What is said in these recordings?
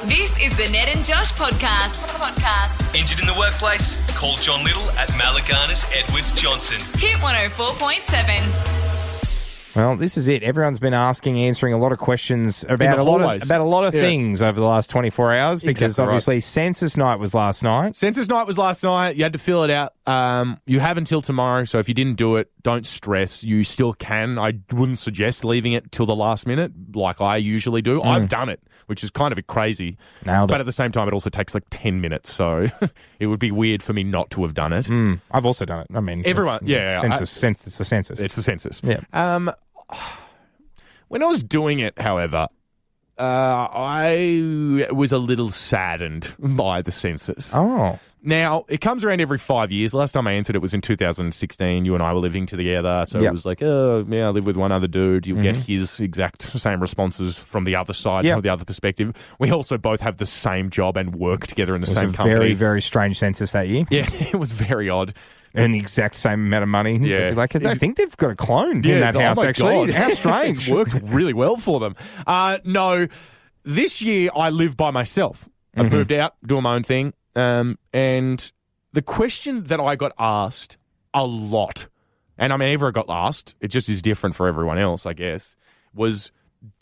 This is the Ned and Josh podcast. Injured in the workplace? Call John Little at Malagana's Edwards Johnson. Hit 104.7. Well, this is it. Everyone's been answering a lot of questions about a lot of things over the last 24 hours because obviously Census Night was last night. Census Night was last night. You had to fill it out. You have until tomorrow, so if you didn't do it, don't stress. You still can. I wouldn't suggest leaving it till the last minute like I usually do. I've done it, which is kind of crazy. Nailed it. But at the same time, it also takes like 10 minutes, so it would be weird for me not to have done it. I've also done it. I mean, everyone, it's a census. It's the census. Yeah. When I was doing it, however, I was a little saddened by the census. Oh. Now, it comes around every 5 years. Last time I answered it was in 2016. You and I were living together. So It was like, oh, yeah, I live with one other dude. You'll get his exact same responses from the other side, from the other perspective. We also both have the same job and work together in the same company. Very, very strange census that year. Yeah, it was very odd. And the exact same amount of money. Yeah. Like, I think they've got a clone in that house, actually. God. How strange. It's worked really well for them. No, this year I live by myself. I've moved out, doing my own thing. And the question that I got asked a lot, and I mean, ever got asked, it just is different for everyone else, I guess, was,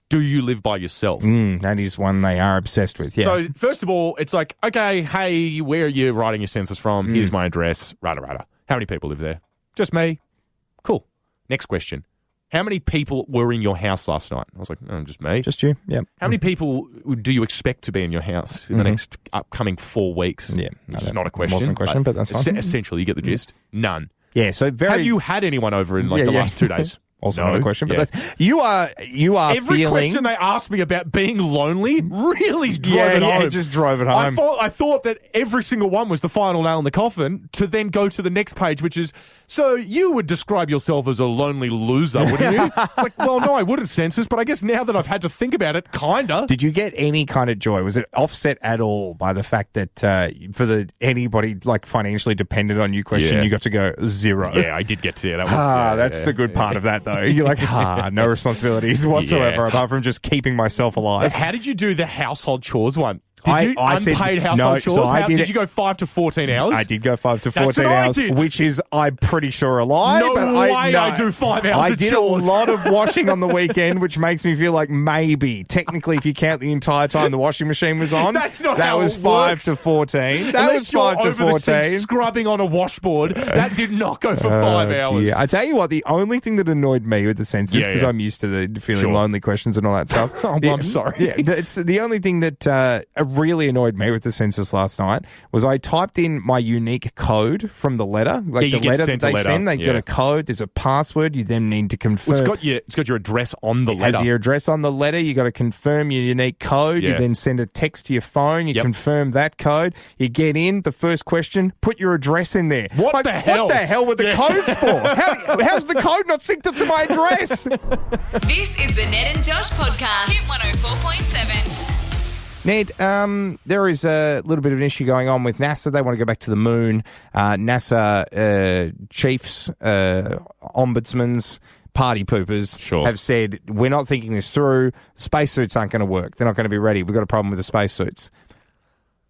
do you live by yourself? That is one they are obsessed with, yeah. So, first of all, it's like, okay, hey, where are you writing your census from? Here's my address, rada. How many people live there? Just me. Cool. Next question. How many people were in your house last night? I was like, just me. Just you, yeah. How many people do you expect to be in your house in the next upcoming 4 weeks? Yeah. Which is not a question. Wasn't a question, but that's fine. Essentially, you get the gist. None. Yeah, so Have you had anyone over in the last 2 days? Also no. not a question, but that's, you are Every feeling... question they asked me about being lonely really drove it home. Yeah, just drove it home. I thought that every single one was the final nail in the coffin to then go to the next page, which is, so you would describe yourself as a lonely loser, wouldn't you? It's like, well, no, I wouldn't, Census, but I guess now that I've had to think about it, kinda. Did you get any kind of joy? Was it offset at all by the fact that for anybody like financially dependent on you question, you got to go 0? Yeah, I did get to. That was, that's the good part of that, though. You're like, no responsibilities whatsoever apart from just keeping myself alive. How did you do the household chores one? Did you unpaid household chores? So did you go 5 to 14 hours? I did go 5 to 14 hours, which is, I'm pretty sure, a lie. No way I do 5 hours I of did chores. a lot of washing on the weekend, which makes me feel like maybe, technically, if you count the entire time the washing machine was on, that's not that how was it 5 works. to 14. That Unless was 5 you're to over 14. The sink scrubbing on a washboard, that did not go for 5 hours. Yeah, I tell you what, the only thing that annoyed me with the census, because I'm used to the feeling lonely questions and all that stuff. I'm sorry. Yeah, it's the only thing that really annoyed me with the census last night was I typed in my unique code from the letter. Like the letter that they send, they got a code, there's a password, you then need to confirm. Well, it's got your address on the letter. Has your address on the letter, you got to confirm your unique code, you then send a text to your phone, you confirm that code, you get in, the first question, put your address in there. What the hell? What the hell were the codes for? How's the code not synced up to my address? This is the Ned and Josh podcast. Hit 104.7. Ned, there is a little bit of an issue going on with NASA. They want to go back to the moon. NASA chiefs, ombudsmans, party poopers have said, we're not thinking this through. Spacesuits aren't going to work. They're not going to be ready. We've got a problem with the spacesuits.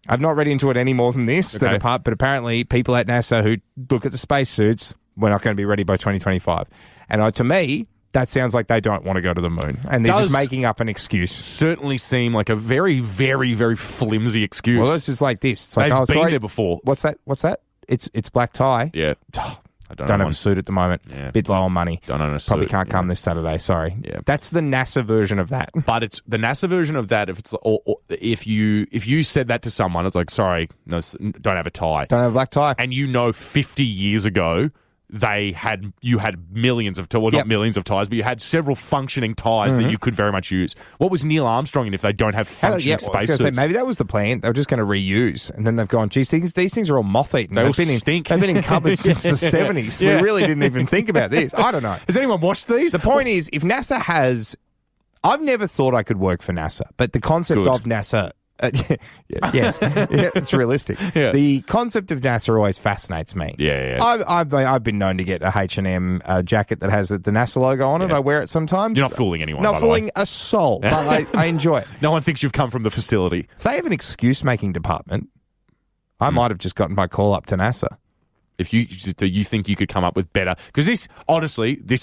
I've not read into it any more than this, but apparently people at NASA who look at the spacesuits, we're not going to be ready by 2025. And to me, that sounds like they don't want to go to the moon. And they're just making up an excuse. Certainly seem like a very, very, very flimsy excuse. Well, it's just like this. It's like, They've been there before. What's that? It's black tie. Yeah. I don't have a suit at the moment. Yeah. Bit low on money. Don't own a suit. Probably can't come this Saturday. Sorry. Yeah. That's the NASA version of that. But it's the NASA version of that. If you said that to someone, it's like, sorry, no, don't have a tie. Don't have a black tie. And 50 years ago, you had millions of ties, not millions of ties, but you had several functioning ties that you could very much use. What was Neil Armstrong in if they don't have functioning spacesuits? Maybe that was the plan. They were just going to reuse, and then they've gone, geez, these things are all moth-eaten. They all stink. They've been in cupboards since the 70s. We really didn't even think about this. I don't know. Has anyone watched these? The point is, if NASA has... I've never thought I could work for NASA, but the concept of NASA Yes, yeah, it's realistic. Yeah. The concept of NASA always fascinates me. Yeah. I've been known to get a H&M jacket that has the NASA logo on it. I wear it sometimes. You're not fooling anyone, Not by the way. fooling a soul, but I enjoy it. No one thinks you've come from the facility. If they have an excuse-making department, I might have just gotten my call up to NASA. If you think you could come up with better, because this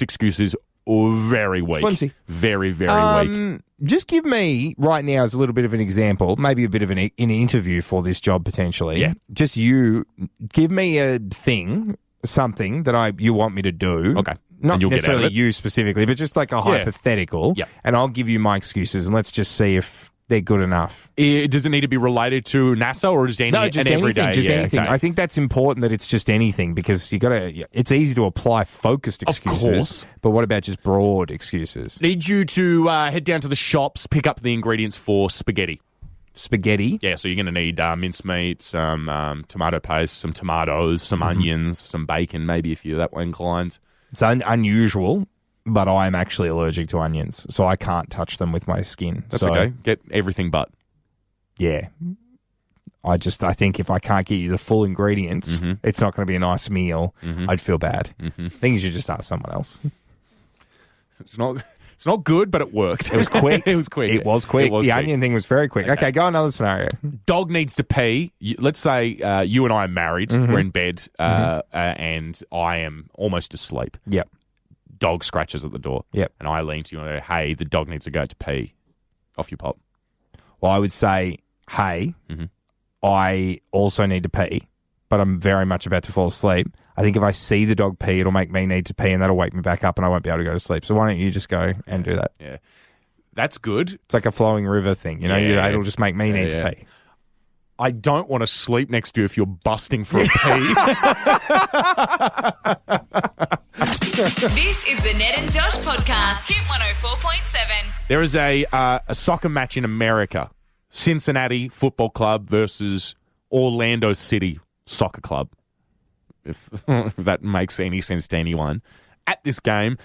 excuse is very weak, Flimsy. very weak. Just give me right now as a little bit of an example, maybe a bit of an interview for this job potentially. Yeah. Just you give me a thing, something that you want me to do. Okay. Not And you'll get out of necessarily it. you specifically, but just like a hypothetical. Yeah. And I'll give you my excuses and let's just see if they're good enough. Does it need to be related to NASA or just No, just an anything. everyday? Just anything. Okay. I think that's important that it's just anything because it's easy to apply focused excuses. course. But what about just broad excuses? Need you to head down to the shops, pick up the ingredients for spaghetti. Spaghetti? Yeah, so you're going to need mincemeat, some tomato paste, some tomatoes, some onions, some bacon, maybe if you're that way inclined. It's unusual, but I'm actually allergic to onions, so I can't touch them with my skin. That's so, okay. Get everything but. Yeah. I think if I can't get you the full ingredients, it's not going to be a nice meal. I'd feel bad. I think you should just ask someone else. It's not good, but it worked. It was quick. It was quick. It was quick. It was the quick. onion thing was very quick. Okay, go another scenario. Dog needs to pee. Let's say you and I are married. We're in bed, and I am almost asleep. Yep. Dog scratches at the door. Yep. And I lean to you and go, hey, the dog needs to go to pee. Off you pop. Well, I would say, hey, I also need to pee, but I'm very much about to fall asleep. I think if I see the dog pee, it'll make me need to pee, and that'll wake me back up, and I won't be able to go to sleep. So why don't you just go and do that? Yeah. That's good. It's like a flowing river thing, you know? Yeah. It'll just make me need to pee. I don't want to sleep next to you if you're busting for a pee. This is the Ned and Josh podcast. Hit 104.7. There is a soccer match in America. Cincinnati Football Club versus Orlando City Soccer Club. If that makes any sense to anyone. At this game,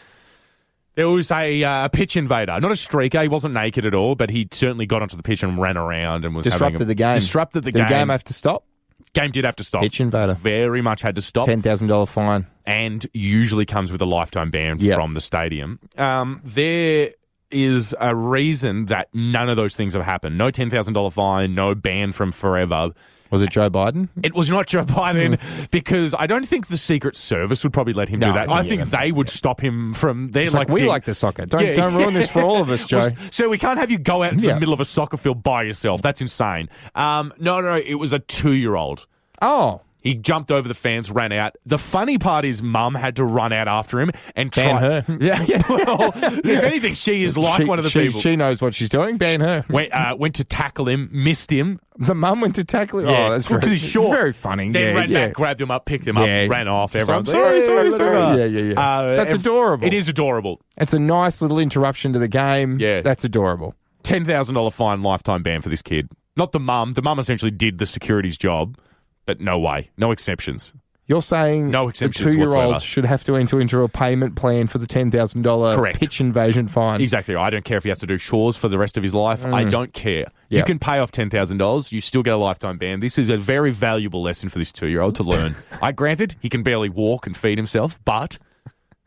there was a pitch invader. Not a streaker. He wasn't naked at all, but he certainly got onto the pitch and ran around and was Disrupted the game. Disrupted the game. Did the game have to stop? Game did have to stop. Pitch invader. Very much had to stop. $10,000 fine. And usually comes with a lifetime ban from the stadium. There is a reason that none of those things have happened. No $10,000 fine, no ban from forever. Was it Joe Biden? It was not Joe Biden because I don't think the Secret Service would probably let him do that. I think they would stop him from there. It's like we like the soccer. Don't ruin this for all of us, Joe. Well, so we can't have you go out into the middle of a soccer field by yourself. That's insane. No, it was a 2-year-old. Oh. He jumped over the fence, ran out. The funny part is Mum had to run out after him and Ban her. Yeah. Well, if anything, she is like one of the people. She knows what she's doing. Ban her. Went to tackle him, missed him. The mum went to tackle him. Yeah, Oh, that's because he's short. Very funny. Then ran back, grabbed him up, picked him up, ran off. Everyone's like, sorry. Yeah. That's adorable. It is adorable. It's a nice little interruption to the game. Yeah. That's adorable. $10,000 fine, lifetime ban for this kid. Not the mum. The mum essentially did the security's job, but no way. No exceptions. You're saying no the exceptions 2-year-old whatsoever. should have to enter into a payment plan for the $10,000 Correct. pitch invasion fine. Exactly. I don't care if he has to do chores for the rest of his life. I don't care. You Yeah. can pay off $10,000. You still get a lifetime ban. This is a very valuable lesson for this 2-year-old to learn. Granted, he can barely walk and feed himself, but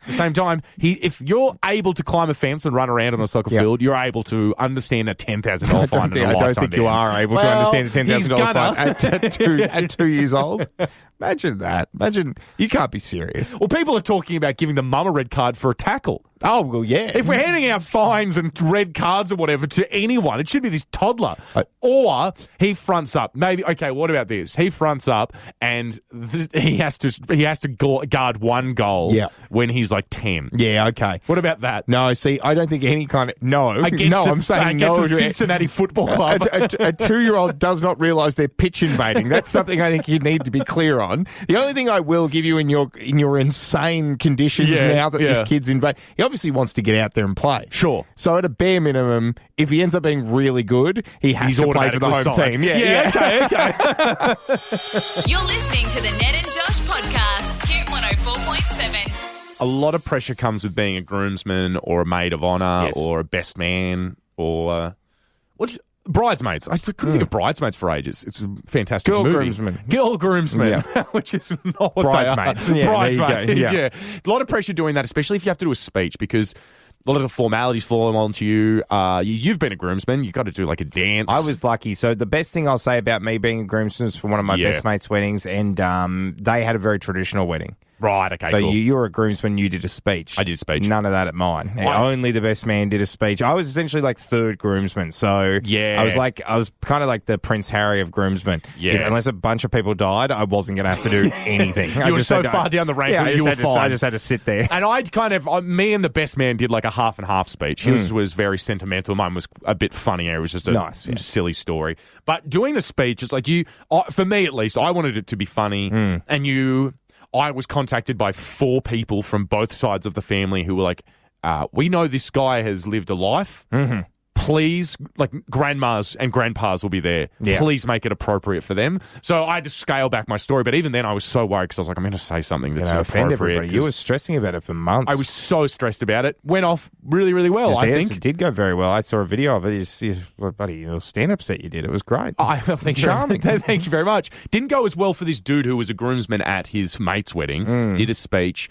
at the same time, if you're able to climb a fence and run around on a soccer field, you're able to understand a $10,000 fine. I don't think you are able to understand a $10,000 fine at 2 years old. Imagine that. Imagine you can't be serious. Well, people are talking about giving the mum a red card for a tackle. Oh, well, yeah. If we're handing out fines and red cards or whatever to anyone, it should be this toddler. Or he fronts up. Maybe, okay, what about this? He fronts up and he has to guard one goal when he's like 10. Yeah, okay. What about that? No, see, I don't think any kind of... I'm saying no. Against the Cincinnati Football Club. A 2-year-old does not realise they're pitch invading. That's something I think you need to be clear on. The only thing I will give you in your insane conditions now that this kid's invade... He obviously wants to get out there and play. Sure. So at a bare minimum, if he ends up being really good, he's to play for the home team. Yeah. Okay. You're listening to the Ned and Josh podcast. Hit 104.7. A lot of pressure comes with being a groomsman or a maid of honour or a best man or Bridesmaids. I couldn't think of Bridesmaids for ages. It's a fantastic Girl movie. groomsmen. Girl groomsmen, Yeah. which is not what Bridesmaids. they are. Yeah, there you go. Bridesmaids, Yeah. yeah. A lot of pressure doing that, especially if you have to do a speech, because a lot of the formalities fall onto you. You've been a groomsman. You've got to do like a dance. I was lucky. So the best thing I'll say about me being a groomsman is for one of my best mates' weddings, and they had a very traditional wedding. Right, okay, So cool. you were a groomsman, you did a speech. I did a speech. None of that at mine. Only the best man did a speech. I was essentially like third groomsman. So Yeah. I was kind of like the Prince Harry of groomsmen. Yeah. Unless a bunch of people died, I wasn't going to have to do anything. You were so far down the rank that you were fine. I just had to sit there. And I'd me and the best man did like a half and half speech. His was very sentimental. Mine was a bit funnier. It was just a silly story. But doing the speech, it's like for me at least, I wanted it to be funny. And I was contacted by 4 people from both sides of the family who were like, we know this guy has lived a life. Mm-hmm. Please, like grandmas and grandpas will be there. Yeah. Please make it appropriate for them. So I had to scale back my story. But even then, I was so worried because I was like, I'm going to say something that's Offend inappropriate. everybody. You were stressing about it for months. I was so stressed about it. Went off really, really well, I think. It did go very well. I saw a video of it. Buddy, a stand-up set you did. It was great. Thank Charming. Thank you very much. Didn't go as well for this dude who was a groomsman at his mate's wedding. Did a speech.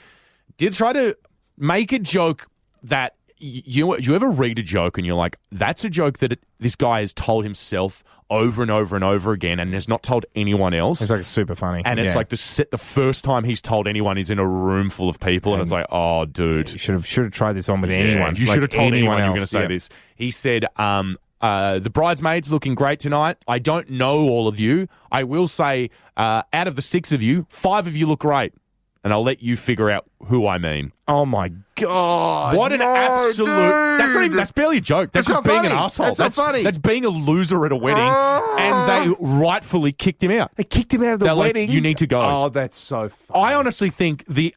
Did try to make a joke that you ever read a joke and you're like, that's a joke that this guy has told himself over and over and over again and has not told anyone else. It's like super funny. And it's like the first time he's told anyone is in a room full of people, and it's like, oh, dude. You should have tried this on with anyone. You should have told anyone you were going to say yeah. this. He said, the bridesmaids looking great tonight. I don't know all of you. I will say, out of the 6 of you, 5 of you look great. And I'll let you figure out who I mean. Oh my God. What an absolute... Dude. That's barely a joke. That's just being funny. an asshole. That's not funny. That's being a loser at a wedding. And they rightfully kicked him out. They kicked him out of the They're wedding. like, you need to go. Oh, that's so funny. I honestly think the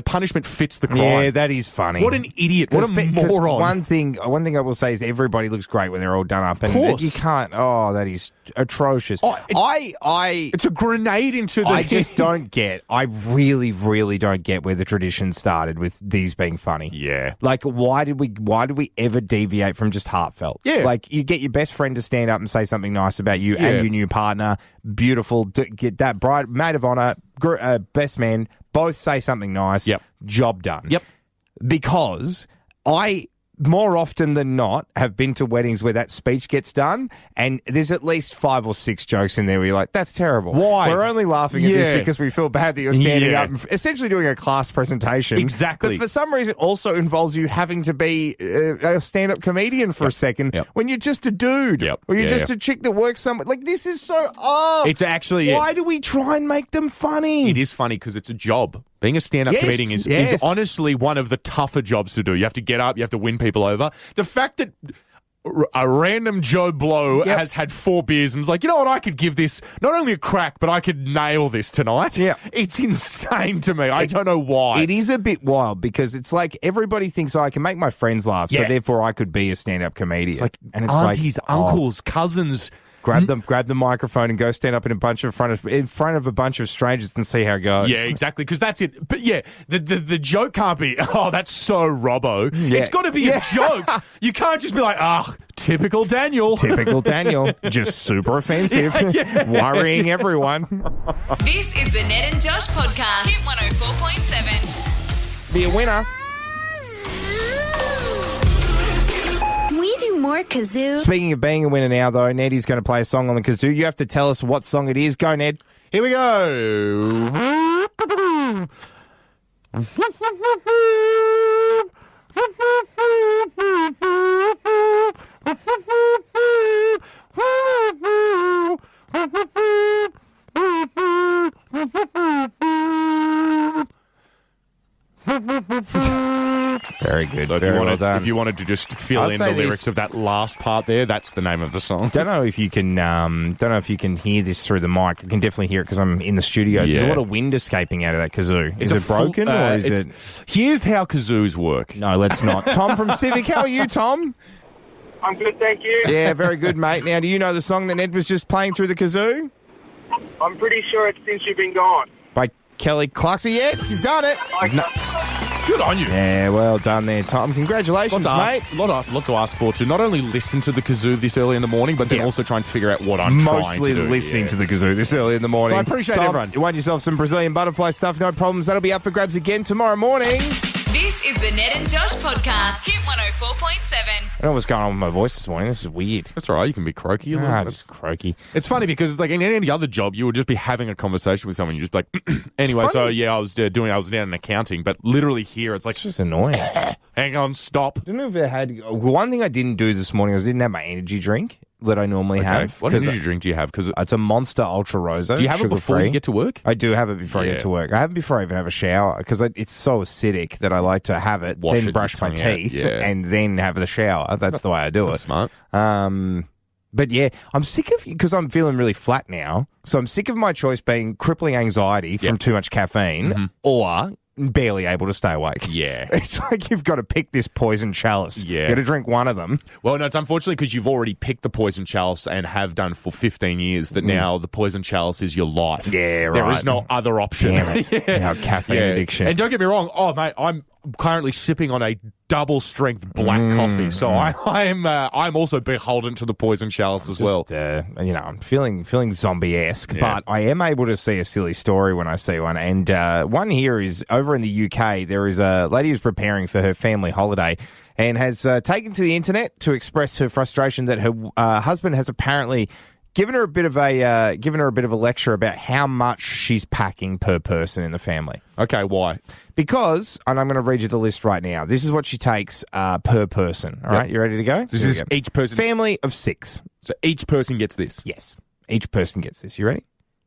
punishment fits the crime. Yeah, that is funny. What an idiot. What a moron. One thing I will say is everybody looks great when they're all done up. And Of course. you can't. Oh, that is atrocious. It's a grenade into the... I just don't get. I really, really don't get where the tradition started with these being funny. Yeah. Like, why did we ever deviate from just heartfelt? Yeah. Like, you get your best friend to stand up and say something nice about you and your new partner. Beautiful. Get that bride, maid of honor, best man, both say something nice. Yep. Job done. Yep. Because more often than not, have been to weddings where that speech gets done, and there's at least 5 or 6 jokes in there where you're like, that's terrible. Why? We're only laughing at this because we feel bad that you're standing up and essentially doing a class presentation. Exactly. But for some reason, also involves you having to be a stand-up comedian for a second when you're just a dude or you're just a chick that works somewhere. Like, this is so... It's actually... Why do we try and make them funny? It is funny because it's a job. Being a stand-up comedian is honestly one of the tougher jobs to do. You have to get up, you have to win people over. The fact that a random Joe Blow has had 4 beers and is like, you know what, I could give this not only a crack, but I could nail this tonight. Yeah. It's insane to me. I don't know why. It is a bit wild because it's like everybody thinks I can make my friends laugh, so therefore I could be a stand-up comedian. It's like aunties, uncles, cousins... Grab the microphone and go stand up in front of a bunch of strangers and see how it goes. Yeah, exactly. Because that's it. But yeah, the joke can't be, oh, that's so Robbo. Yeah. It's got to be a joke. You can't just be like, typical Daniel. Typical Daniel. Just super offensive. Worrying everyone. This is the Ned and Josh podcast. Hit 104.7. Be a winner. We do more kazoo. Speaking of being a winner now, though, Ned is going to play a song on the kazoo. You have to tell us what song it is. Go, Ned. Here we go. Very good. So Very well done. if you wanted to just fill I'd in say the lyrics this- of that last part there, that's the name of the song. Don't know if you can hear this through the mic. I can definitely hear it because I'm in the studio. There's a lot of wind escaping out of that kazoo. Is it broken or is it? Here's how kazoos work. No, let's not. Tom from Civic, how are you, Tom? I'm good, thank you. Yeah, very good, mate. Now, do you know the song that Ned was just playing through the kazoo? I'm pretty sure it's Since You've Been Gone. By Kelly Clarkson. Yes, you've done it. Good on you. Yeah, well done there, Tom. Congratulations, mate. Lot to ask for to not only listen to the kazoo this early in the morning, but then also try and figure out what I'm trying to do. Mostly listening to the kazoo this early in the morning. So I appreciate Tom, everyone. You won yourself some Brazilian butterfly stuff, no problems. That'll be up for grabs again tomorrow morning. This is the Ned and Josh podcast. Hit 104.7. I don't know what's going on with my voice this morning. This is weird. That's all right. You can be croaky. A little. Just croaky. It's funny because it's like in any other job, you would just be having a conversation with someone. You just be like, anyway. So yeah, I was down in accounting, but literally here, it's like It's just annoying. hang on, stop. I don't know if I had one thing I didn't do this morning was I didn't have my energy drink that I normally have. What energy drink do you have? Because It's a Monster Ultra Rosa. do you have it before you sugar-free. get to work? I do have it before I Yeah. get to work. I have it before I even have a shower because it's so acidic that I like to have it, Wash then it, brush your my tongue out. teeth, Yeah. and then have the shower. That's the way I do That's it. smart. But yeah, I'm sick of because I'm feeling really flat now. So I'm sick of my choice being crippling anxiety from too much caffeine or barely able to stay awake. Yeah. It's like you've got to pick this poison chalice. Yeah. You got to drink one of them. Well, no, it's unfortunately because you've already picked the poison chalice and have done for 15 years that now the poison chalice is your life. Yeah, There right. is no other option. Damn it. Our caffeine addiction. And don't get me wrong. Oh, mate, I'm currently sipping on a double strength black coffee. So I'm also beholden to the poison chalice as well. I'm feeling zombie-esque, but I am able to see a silly story when I see one. And one here is over in the UK, there is a lady who's preparing for her family holiday and has taken to the internet to express her frustration that her husband has apparently given her a bit of a lecture about how much she's packing per person in the family. Okay, why? Because, and I'm going to read you the list right now. This is what she takes per person. All right, you ready to go? This Here is we go. each person. Family of 6. So each person gets this. Yes. Each person gets this. You ready?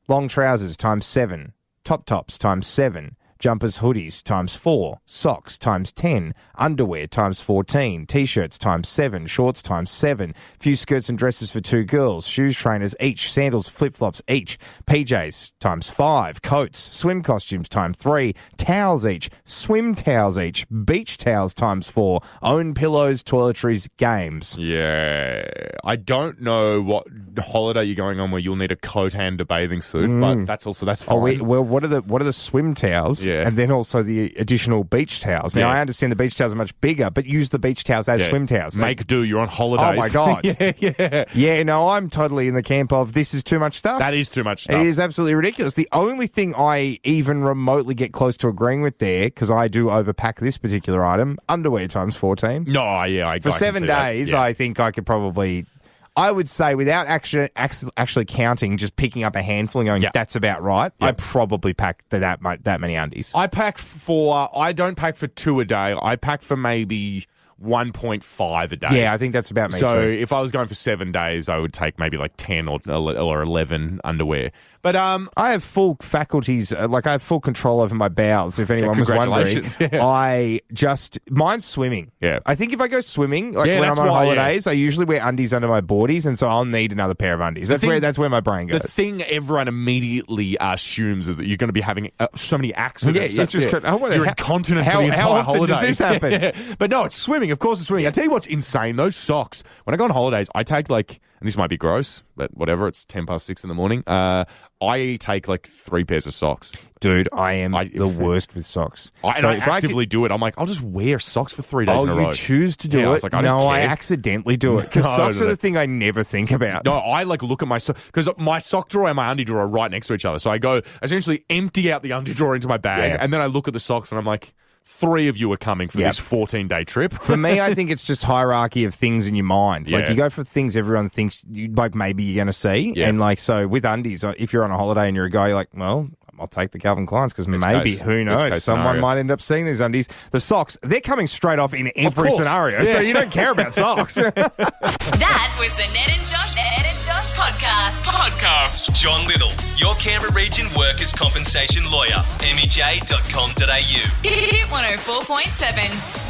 Long trousers times 7. Top tops times 7. Jumpers, hoodies times 4. Socks times 10. Underwear times 14. T-shirts times 7. Shorts times 7. Few skirts and dresses for 2 girls. Shoes, trainers each. Sandals, flip-flops each. PJs times 5. Coats, swim costumes times 3. Towels each. Swim towels each. Beach towels times 4. Own pillows, toiletries, games. Yeah. I don't know what holiday you're going on where you'll need a coat and a bathing suit, but that's fine. What are the swim towels? Yeah. And then also the additional beach towels. Now, Yeah. I understand the beach towels are much bigger, but use the beach towels as swim towels. Make do. You're on holidays. Oh, my God. yeah. Yeah, no, I'm totally in the camp of this is too much stuff. That is too much stuff. It is absolutely ridiculous. The only thing I even remotely get close to agreeing with there, because I do overpack this particular item, underwear times 14. No, yeah. I For can 7 see that. days, Yeah. I think I could probably... I would say without actually counting, just picking up a handful and going, that's about right, I probably pack that many undies. I don't pack for 2 a day. I pack for maybe 1.5 a day. Yeah, I think that's about me So too. if I was going for 7 days, I would take maybe like 10 or 11 underwear. But I have full faculties, I have full control over my bowels, if anyone was wondering. Congratulations. Mine's swimming. Yeah. I think if I go swimming, when that's I'm on why, holidays, I usually wear undies under my boardies, and so I'll need another pair of undies. That's where my brain goes. The thing everyone immediately assumes is that you're going to be having so many accidents. Yeah, it's just you're incontinent for the how entire often holiday. does this happen? Yeah. But no, it's swimming. Of course it's swimming. I tell you what's insane. Those socks, when I go on holidays, I take and this might be gross, but whatever, it's 6:10 in the morning. I take 3 pairs of socks. Dude, I am the worst with socks. I actively do it. I'm like, I'll just wear socks for 3 days in a row. You choose to do it? I was like, I don't no, I care. accidentally do it. Because socks are the thing I never think about. No, I look at my sock because my sock drawer and my undie drawer are right next to each other. So I go essentially empty out the undie drawer into my bag, and then I look at the socks and I'm like, 3 of you are coming for this 14-day trip. For me, I think it's just hierarchy of things in your mind. Yeah. You go for things everyone thinks maybe you're going to see. Yeah. And so with undies, if you're on a holiday and you're a guy, you're like, well, I'll take the Calvin Klein's because maybe, who knows, someone might end up seeing these undies. The socks, they're coming straight off in every scenario, so you don't care about socks. That was the Ned and Josh podcast. John Little, your Canberra Region Workers' Compensation Lawyer. MEJ.com.au. Hit 104.7.